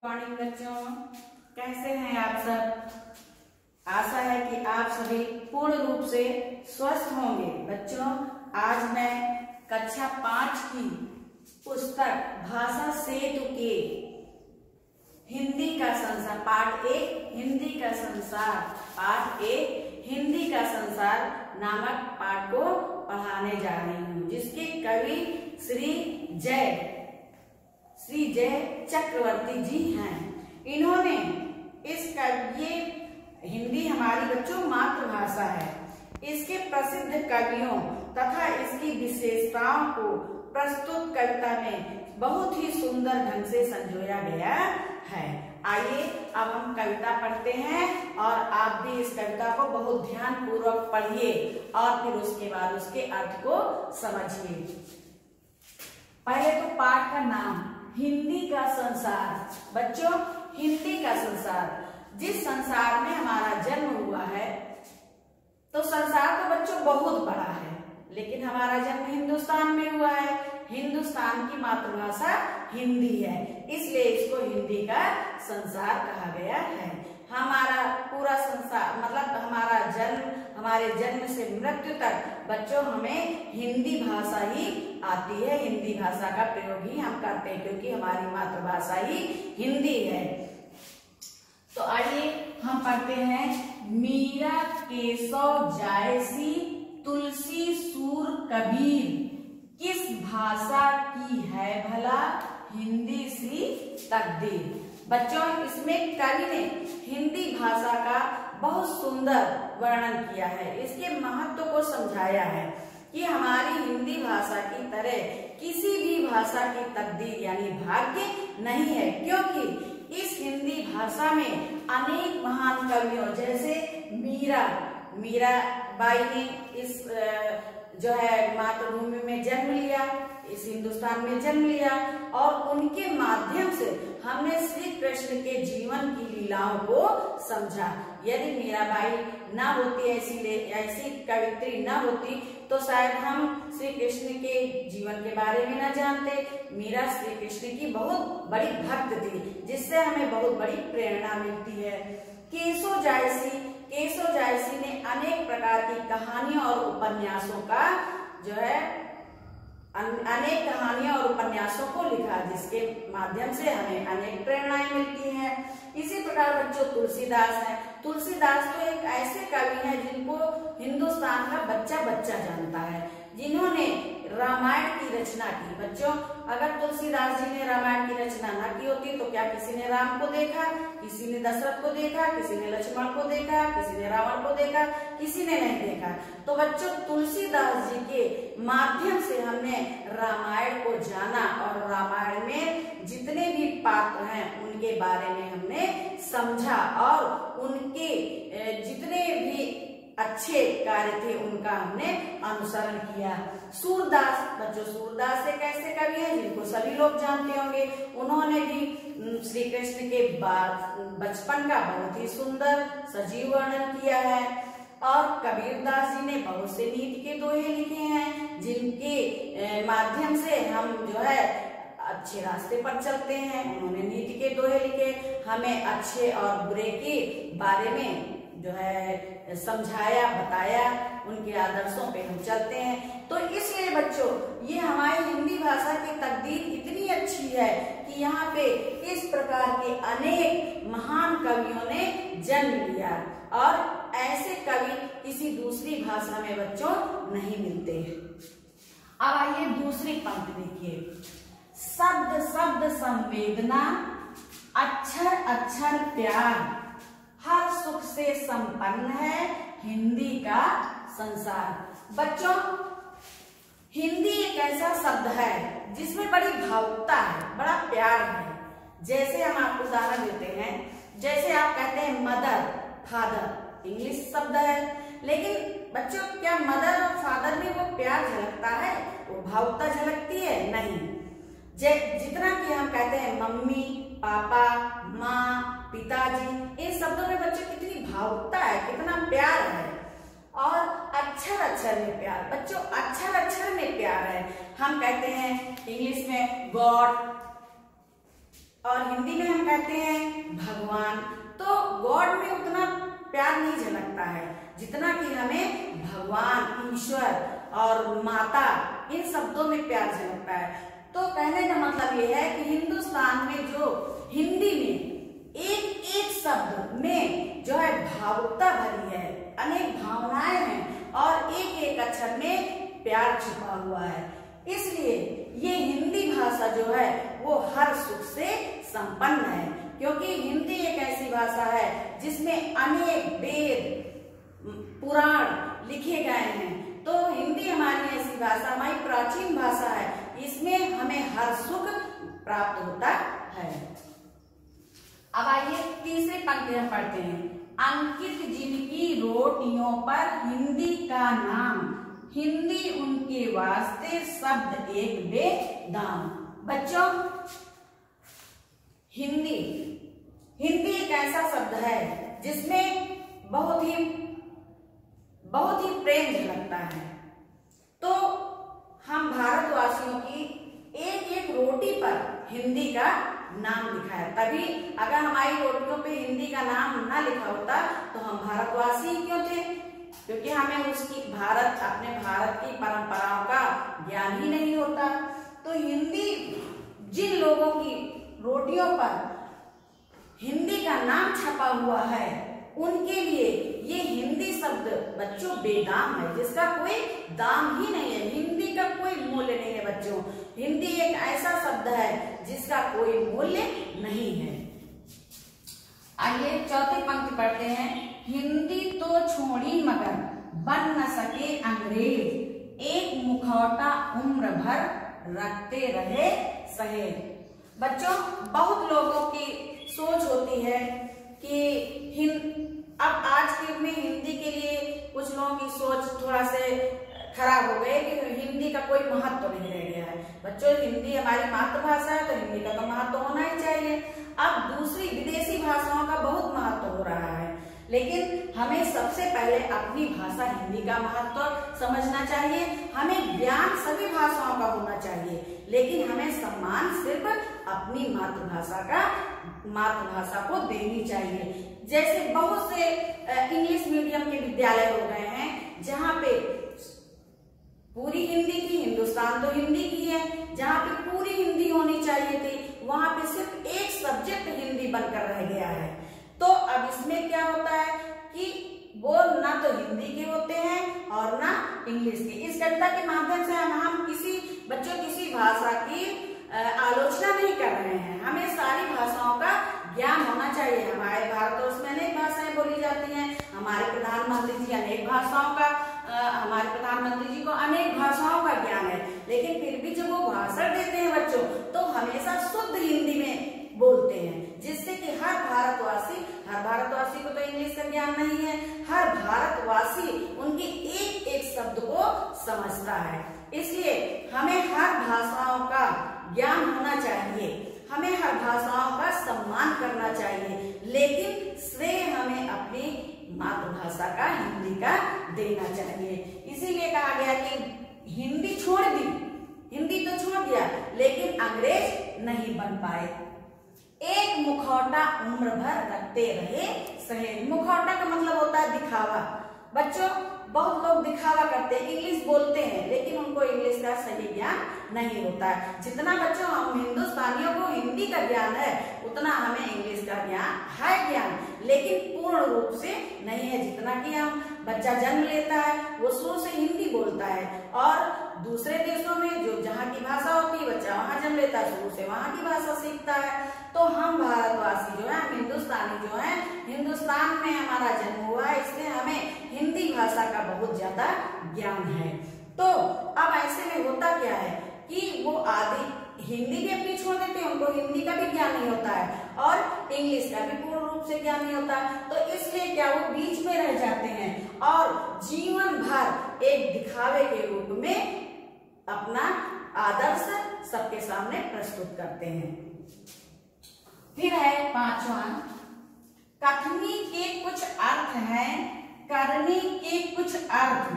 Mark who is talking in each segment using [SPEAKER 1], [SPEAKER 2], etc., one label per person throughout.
[SPEAKER 1] Morning बच्चों, कैसे हैं आप सब। आशा है कि आप सभी पूर्ण रूप से स्वस्थ होंगे। बच्चों, आज मैं कक्षा 5 की पुस्तक भाषा सेतु के हिंदी का संसार पाठ 1 हिंदी का संसार पाठ 1 हिंदी का संसार नामक पाठ को पढ़ाने जा रही हूँ, जिसके कवि श्री जय चक्रवर्ती जी हैं। इन्होंने ये हिंदी हमारी बच्चों मातृभाषा है। इसके प्रसिद्ध कवियों तथा इसकी विशेषताओं को प्रस्तुत कविता में बहुत ही सुंदर ढंग से संजोया गया है। आइए अब हम कविता पढ़ते हैं और आप भी इस कविता को बहुत ध्यान पूर्वक पढ़िए और फिर उसके बाद उसके अर्थ को समझिए। पहले तो पाठ का नाम हिंदी का संसार। बच्चों, हिंदी का संसार, जिस संसार में हमारा जन्म हुआ है, तो संसार तो बच्चों बहुत बड़ा है, लेकिन हमारा जन्म हिंदुस्तान में हुआ है। हिंदुस्तान की मातृभाषा हिंदी है, इसलिए इसको हिंदी का संसार कहा गया है। हमारा पूरा संसार मतलब हमारे जन्म से मृत्यु तक बच्चों हमें हिंदी भाषा ही आती है। हिंदी भाषा का प्रयोग ही हम करते हैं, क्योंकि हमारी मातृभाषा ही हिंदी है। तो आइए हम पढ़ते हैं। मीरा केशव जायसी तुलसी सूर कबीर, किस भाषा की है भला हिंदी श्री तकदीर। बच्चों, इसमें कवि ने हिंदी भाषा का बहुत सुंदर वर्णन किया है। इसके महत्व को समझाया है कि हमारी हिंदी भाषा की तरह किसी भी भाषा की तकदीर यानी भाग्य नहीं है, क्योंकि इस हिंदी भाषा में अनेक महान कवियों जैसे मीराबाई ने इस जो है मातृभूमि में जन्म लिया, इस हिंदुस्तान में जन्म लिया, और उनके माध्यम से हमने श्री कृष्ण के जीवन की लीलाओं को समझा। यदि मीराबाई ना होती, ऐसी कवित्री ना होती, तो शायद हम श्री कृष्ण के जीवन के बारे में ना जानते। मीरा श्री कृष्ण की बहुत बड़ी भक्त थी, जिससे हमें बहुत बड़ी प्रेरणा मिलती है। केशव जायसी ने अनेक प्रकार की कहानियों और उपन्यासों का अनेक कहानियों और उपन्यासों को लिखा, जिसके माध्यम से हमें अनेक प्रेरणाएं मिलती हैं। इसी प्रकार बच्चों तुलसीदास हैं। तुलसीदास तो एक ऐसे कवि हैं जिनको हिंदुस्तान का बच्चा बच्चा जानता है, जिन्होंने रामायण की रचना की। बच्चों, अगर तुलसीदास जी ने रामायण की रचना ना की होती तो क्या किसी ने राम को देखा, किसी ने दशरथ को देखा, किसी ने लक्ष्मण को देखा, किसी ने रावण को देखा, किसी ने नहीं देखा। तो बच्चों, तुलसीदास जी के माध्यम से हमने रामायण को जाना और रामायण में जितने भी पात्र हैं उनके बारे में हमने समझा और उनके जितने भी अच्छे कार्य थे उनका हमने अनुसरण किया। सूरदास, बच्चों सूरदास एक ऐसे कवि हैं जिनको सभी लोग जानते होंगे। उन्होंने भी श्री कृष्ण के बचपन का बहुत ही सुंदर सजीव वर्णन किया है। और कबीरदास जी ने बहुत से नीति के दोहे लिखे हैं, जिनके माध्यम से हम जो है अच्छे रास्ते पर चलते हैं। उन्होंने नीति के दोहे लिखे, हमें अच्छे और बुरे के बारे में जो है समझाया, बताया, उनके आदर्शों पे हम चलते हैं। तो इसलिए बच्चों, ये हमारी हिंदी भाषा की तकदीर इतनी अच्छी है कि यहाँ पे इस प्रकार के अनेक महान कवियों ने जन्म लिया, और ऐसे कवि किसी दूसरी भाषा में बच्चों नहीं मिलते। अब आइए दूसरी पंक्ति देखिए। शब्द शब्द संवेदना, अक्षर अक्षर प्यार, हर सुख से संपन्न है हिंदी का संसार। बच्चों, हिंदी एक ऐसा शब्द है जिसमें बड़ी भावुकता है, बड़ा प्यार है। जैसे हम आपको उदाहरण देते हैं, जैसे आप कहते हैं मदर, फादर, इंग्लिश शब्द है, लेकिन बच्चों क्या मदर और फादर में वो प्यार झलकता है, वो भावुकता झलकती है? नहीं। जितना कि हम कहते हैं मम्मी, पापा, माँ, पिताजी, इन शब्दों में बच्चों कितनी भावुकता है, कितना प्यार है। और अक्षर अक्षर में प्यार, बच्चों अक्षर अक्षर में प्यार है। हम कहते हैं इंग्लिश में गॉड, और हिंदी में हम कहते हैं भगवान। तो गॉड में उतना प्यार नहीं झलकता है जितना कि हमें भगवान, ईश्वर और माता, इन शब्दों में प्यार झलकता है। तो कहने का मतलब ये है कि हिंदुस्तान में जो हिंदी में एक एक शब्द में जो है भावुकता भरी है, अनेक भावनाएं हैं और एक एक अक्षर में प्यार छुपा हुआ है। इसलिए ये हिंदी भाषा जो है वो हर सुख से संपन्न है, क्योंकि हिंदी एक ऐसी भाषा है जिसमें अनेक वेद पुराण लिखे गए हैं। तो हिंदी हमारी ऐसी भाषा, हमारी प्राचीन भाषा है, इसमें हमें हर सुख प्राप्त होता है। अब आइए तीसरी पंक्ति हम पढ़ते हैं। अंकित जिनकी रोटियों पर हिंदी का नाम, हिंदी उनके वास्ते शब्द एक बेदाम। बच्चों, हिंदी एक ऐसा शब्द है जिसमें बहुत ही प्रेम झलकता है। तो हम भारतवासियों की एक एक रोटी पर हिंदी का नाम लिखा है। तभी अगर हमारी रोटियों पे हिंदी का नाम ना लिखा होता तो हम भारतवासी क्यों थे? क्योंकि हमें अपने भारत की परंपराओं का ज्ञान ही नहीं होता। तो हिंदी, जिन लोगों की रोटियों पर हिंदी का नाम छपा हुआ है, उनके लिए ये हिंदी शब्द बच्चों बेदाम है, जिसका कोई दाम ही नहीं है। हिंदी का कोई मूल्य नहीं है बच्चों। हिंदी एक ऐसा शब्द है जिसका कोई मूल्य नहीं है। आइए चौथी पंक्ति पढ़ते हैं। हिंदी तो छोड़ी मगर बन न सके अंग्रेज, एक मुखौटा उम्र भर रखते रहे सहेज। बच्चों, बहुत लोगों की सोच होती है कि अब आज के युग में हिंदी के लिए कुछ लोगों की सोच थोड़ा से खराब हो गई कि हिंदी का कोई महत्व तो नहीं रह गया है। बच्चों, हिंदी हमारी मातृभाषा है तो हिंदी का तो महत्व होना ही चाहिए। अब दूसरी विदेशी भाषाओं का बहुत महत्व हो रहा है, लेकिन हमें सबसे पहले अपनी भाषा हिंदी का महत्व समझना चाहिए। हमें ज्ञान सभी भाषाओं का होना चाहिए, लेकिन हमें सम्मान सिर्फ अपनी मातृभाषा को देनी चाहिए। जैसे बहुत से इंग्लिश मीडियम के विद्यालय हो गए हैं जहाँ पे पूरी हिंदी की, हिंदुस्तान तो हिंदी की है, जहाँ पे पूरी हिंदी होनी चाहिए थी, वहां पे सिर्फ एक सब्जेक्ट हिंदी बनकर रह गया है। तो अब इसमें क्या होता है कि वो ना तो हिंदी के होते हैं और ना इंग्लिश के। इस कविता के माध्यम से हम किसी भाषा की आलोचना नहीं कर रहे हैं। हमें सारी भाषाओं का ज्ञान होना चाहिए। हमारे भारतवर्ष में अनेक भाषाएं बोली जाती हैं। हमारे प्रधानमंत्री जी को अनेक भाषाओं का ज्ञान है, लेकिन फिर भी जब वो भाषण देते हैं बच्चों, तो हमेशा शुद्ध हिंदी में बोलते हैं, जिससे कि हर भारतवासी को तो इंग्लिश का ज्ञान नहीं है, हर भारतवासी उनके एक एक शब्द को समझता है। इसलिए हमें हर भाषाओं का ज्ञान होना चाहिए, हमें हर भाषाओं का सम्मान करना चाहिए, लेकिन श्रेय हमें अपनी मातृभाषा का, हिंदी का देना चाहिए। इसीलिए कहा गया कि हिंदी छोड़ दी, हिंदी तो छोड़ दिया, लेकिन अंग्रेज नहीं बन पाए। एक मुखौटा उम्र भर रखते रहे सहेज। मुखौटा का मतलब होता है दिखावा। बच्चों, बहुत लोग दिखावा करते हैं, इंग्लिश बोलते हैं, लेकिन उनको इंग्लिश का सही ज्ञान नहीं होता है। जितना बच्चों हम हिंदुस्तानियों को हिंदी का ज्ञान है, उतना हमें इंग्लिश का ज्ञान, लेकिन पूर्ण रूप से नहीं है। जितना कि हम बच्चा जन्म लेता है वो शुरू से हिंदी बोलता है, और दूसरे देशों में जो जहाँ की भाषा होती है, बच्चा वहां जन्म लेता है, शुरू से वहां की भाषा सीखता है। तो हम भारतवासी जो है, हिंदुस्तानी जो है, हिंदुस्तान में हमारा जन्म हुआ है, इसलिए हमें हिंदी भाषा का बहुत ज्यादा ज्ञान है। तो अब ऐसे में होता क्या है कि वो आदि हिंदी भी अपनी छोड़ देते हैं, उनको हिंदी का भी ज्ञान नहीं होता है और इंग्लिश का भी पूर्ण रूप से ज्ञान नहीं होता। तो इसलिए क्या वो बीच में रह जाते हैं और जीवन भर एक दिखावे के रूप में अपना आदर्श सबके सामने प्रस्तुत करते हैं। फिर है पांचवा, कथनी के कुछ अर्थ हैं, करनी के कुछ अर्थ,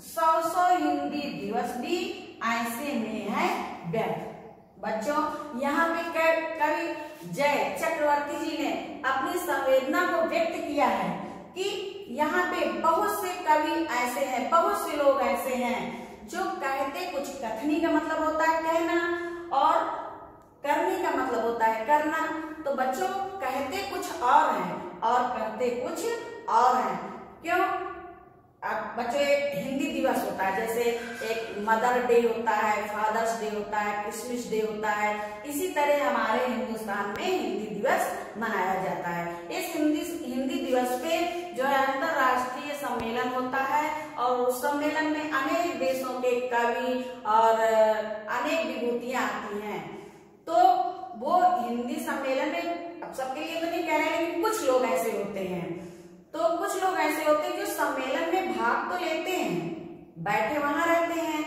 [SPEAKER 1] 100 हिंदी दिवस भी ऐसे में है व्यर्थ। बच्चों यहाँ पे कवि जय चक्रवर्ती जी ने अपनी संवेदना को व्यक्त किया है कि यहाँ पे बहुत से कवि ऐसे हैं, बहुत से लोग ऐसे हैं जो कहते कुछ, कथनी का मतलब होता है कहना और करने का मतलब होता है करना। तो बच्चों कहते कुछ और हैं और करते कुछ और हैं। क्यों? अब बच्चों एक हिंदी दिवस होता है, जैसे एक मदर डे होता है, फादर्स डे होता है, क्रिसमस डे होता है, इसी तरह हमारे हिंदुस्तान में हिंदी दिवस मनाया जाता है। इस हिंदी दिवस पे जो है अंतरराष्ट्रीय सम्मेलन होता है और उस सम्मेलन में अनेक देशों के कवि और अनेक विभूतियां आती हैं। तो वो हिंदी सम्मेलन में, अब सबके लिए तो नहीं कह रहे हैं, लेकिन कुछ लोग ऐसे होते हैं, तो कुछ लोग ऐसे होते हैं जो सम्मेलन में भाग तो लेते हैं, बैठे वहां रहते हैं,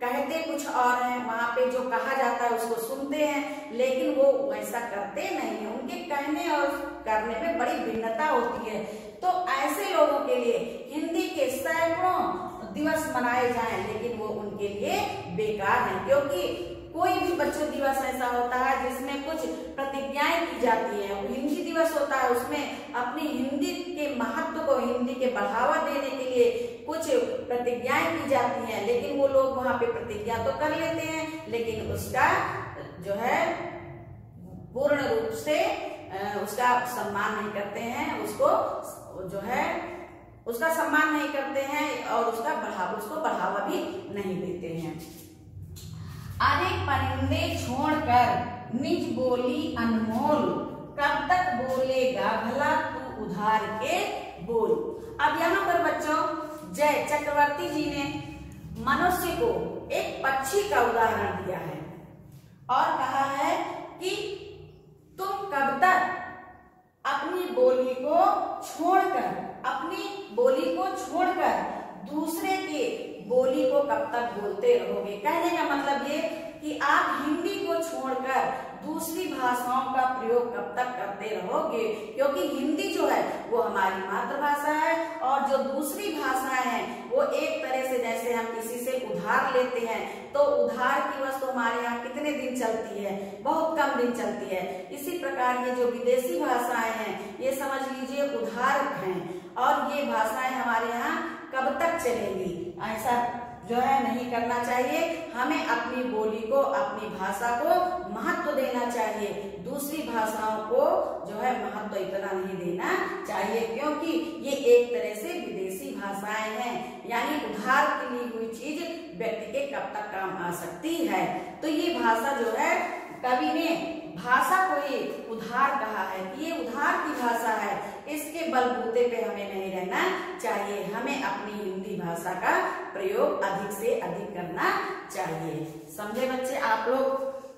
[SPEAKER 1] कहते कुछ और हैं, वहां पे जो कहा जाता है उसको सुनते हैं, लेकिन वो वैसा करते नहीं है। उनके कहने और करने में बड़ी भिन्नता होती है। तो ऐसे लोगों के लिए हिंदी के सैकड़ों दिवस मनाए जाएं, लेकिन वो उनके लिए बेकार है, क्योंकि कोई भी बच्चों दिवस ऐसा होता है जिसमें कुछ प्रतिज्ञाएं की जाती है। हिंदी दिवस होता है, उसमें अपनी हिंदी के महत्व को, हिंदी के बढ़ावा देने के लिए कुछ प्रतिज्ञाएं की जाती हैं, लेकिन वो लोग वहां पे प्रतिज्ञा तो कर लेते हैं, लेकिन उसका जो है पूर्ण रूप से उसका सम्मान नहीं करते हैं, उसको जो है उसका सम्मान नहीं करते हैं और उसको बढ़ावा भी नहीं देते हैं। अरे परिंदे छोड़कर निज बोली अनमोल, कब तक बोलेगा भला तू उधार के बोल। अब यहाँ पर बच्चों जय चक्रवर्ती जी ने मनुष्य को एक पक्षी का उदाहरण दिया है और कहा है कि तुम कब तक अपनी बोली को छोड़कर दूसरे के बोली को कब तक बोलते रहोगे। कहने का मतलब ये कि आप हिंदी को छोड़कर दूसरी भाषाओं का प्रयोग कब तक करते रहोगे, क्योंकि हिंदी जो है वो हमारी मातृभाषा है और जो दूसरी भाषाएं हैं वो एक तरह से, जैसे हम किसी से उधार लेते हैं तो उधार की वस्तु हमारे यहाँ कितने दिन चलती है, बहुत कम दिन चलती है। इसी प्रकार ये जो विदेशी भाषाएं हैं ये समझ लीजिए उधार हैं और ये भाषाएं हमारे यहाँ कब तक चलेंगी। ऐसा जो है नहीं करना चाहिए। हमें अपनी बोली को, अपनी भाषा को महत्व देना चाहिए, दूसरी भाषाओं को जो है महत्व इतना नहीं देना चाहिए, क्योंकि ये एक तरह से विदेशी भाषाएं हैं, यानी उधार की ली हुई चीज व्यक्ति के कब तक काम आ सकती है। तो ये भाषा जो है, कवि ने भाषा को ही उधार कहा है कि ये उधार की भाषा है, इसके बलबूते पे हमें नहीं रहना चाहिए। हमें अपनी हिंदी भाषा का प्रयोग अधिक से अधिक करना चाहिए। समझे बच्चे?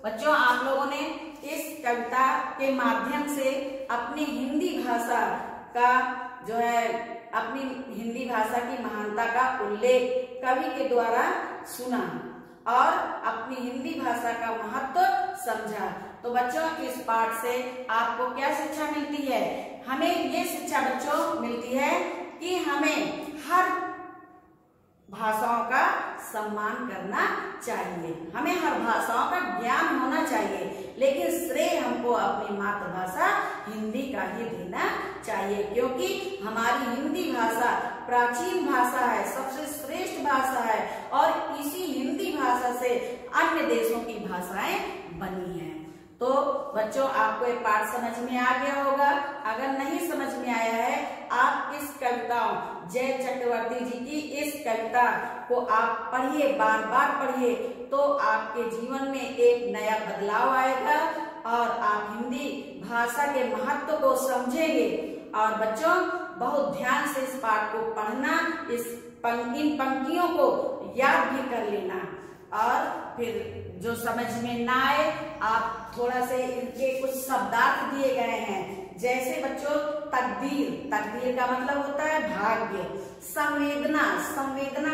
[SPEAKER 1] बच्चों आप लोगों ने इस कविता के माध्यम से अपनी हिंदी भाषा का जो है, अपनी हिंदी भाषा की महानता का उल्लेख कवि के द्वारा सुना और अपनी हिंदी भाषा का महत्व समझा। तो बच्चों इस पाठ से आपको क्या शिक्षा मिलती है? हमें ये शिक्षा बच्चों मिलती है कि हमें हर भाषाओं का सम्मान करना चाहिए, हमें हर भाषाओं का ज्ञान होना चाहिए, लेकिन श्रेय हमको अपनी मातृभाषा हिंदी का ही देना चाहिए, क्योंकि हमारी हिंदी भाषा प्राचीन भाषा है, सबसे श्रेष्ठ भाषा है और इसी हिंदी भाषा से अन्य देशों की भाषाएं बनी हैं। तो बच्चों आपको ये पाठ समझ में आ गया होगा। अगर नहीं समझ में आया है, आप इस कविता जय चक्रवर्ती जी की इस कविता को आप पढ़िए, बार बार पढ़िए, तो आपके जीवन में एक नया बदलाव आएगा और आप हिंदी भाषा के महत्व को समझेंगे। और बच्चों बहुत ध्यान से इस पाठ को पढ़ना, इन पंक्तियों को याद भी कर लेना और फिर जो समझ में ना आए आप थोड़ा से इनके कुछ शब्दार्थ दिए गए हैं, जैसे बच्चों तकदीर का मतलब होता है भाग्य, संवेदना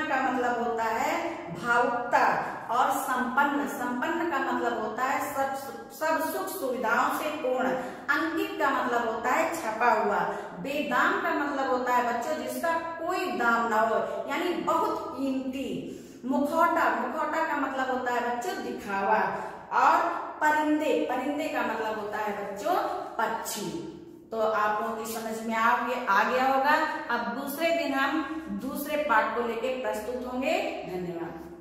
[SPEAKER 1] का मतलब होता है भावुकता और संपन्न का मतलब होता है सब सुख सुविधाओं से पूर्ण, अंकित का मतलब होता है छपा हुआ, बेदाम का मतलब होता है बच्चों जिसका कोई दाम ना हो, यानी बहुत कीमती, मुखौटा, मुखौटा का मतलब होता है बच्चों दिखावा। और परिंदे, परिंदे का मतलब होता है बच्चों पक्षी। तो आप लोगों की समझ में आ गया होगा। अब दूसरे दिन हम दूसरे पाठ को लेकर प्रस्तुत होंगे। धन्यवाद।